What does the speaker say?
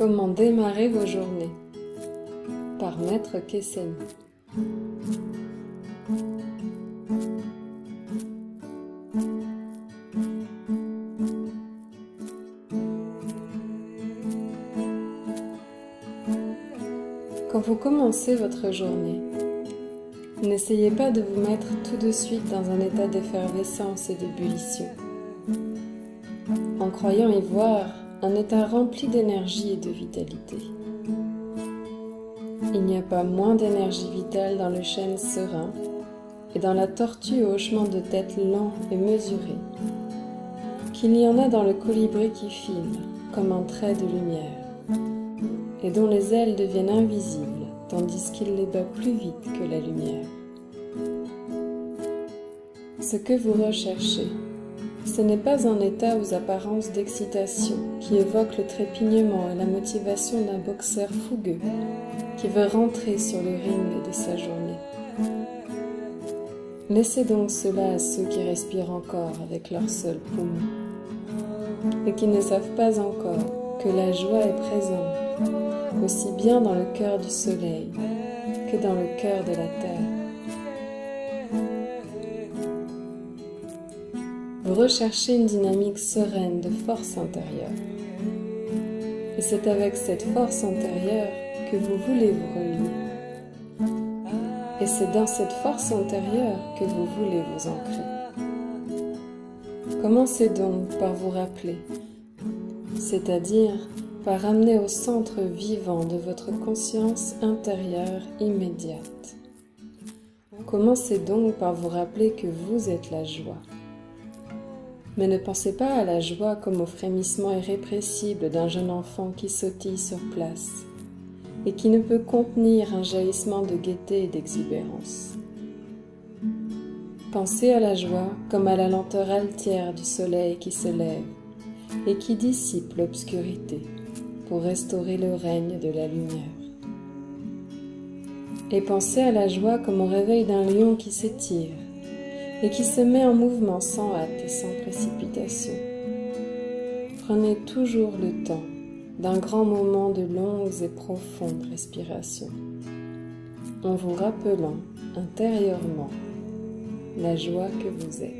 Comment démarrer vos journées par Maître Kessani. Quand vous commencez votre journée, n'essayez pas de vous mettre tout de suite dans un état d'effervescence et d'ébullition, en croyant y voir un état rempli d'énergie et de vitalité. Il n'y a pas moins d'énergie vitale dans le chêne serein et dans la tortue au hochement de tête lent et mesuré qu'il y en a dans le colibri qui file comme un trait de lumière et dont les ailes deviennent invisibles tandis qu'il les bat plus vite que la lumière. Ce que vous recherchez, ce n'est pas un état aux apparences d'excitation qui évoque le trépignement et la motivation d'un boxeur fougueux qui veut rentrer sur le ring de sa journée. Laissez donc cela à ceux qui respirent encore avec leur seul poumon et qui ne savent pas encore que la joie est présente aussi bien dans le cœur du soleil que dans le cœur de la terre. Vous recherchez une dynamique sereine de force intérieure. Et c'est avec cette force intérieure que vous voulez vous relier. Et c'est dans cette force intérieure que vous voulez vous ancrer. Commencez donc par vous rappeler, c'est-à-dire par amener au centre vivant de votre conscience intérieure immédiate. Commencez donc par vous rappeler que vous êtes la joie. Mais ne pensez pas à la joie comme au frémissement irrépressible d'un jeune enfant qui sautille sur place et qui ne peut contenir un jaillissement de gaieté et d'exubérance. Pensez à la joie comme à la lenteur altière du soleil qui se lève et qui dissipe l'obscurité pour restaurer le règne de la lumière. Et pensez à la joie comme au réveil d'un lion qui s'étire et qui se met en mouvement sans hâte et sans précipitation. Prenez toujours le temps d'un grand moment de longues et profondes respirations, en vous rappelant intérieurement la joie que vous êtes.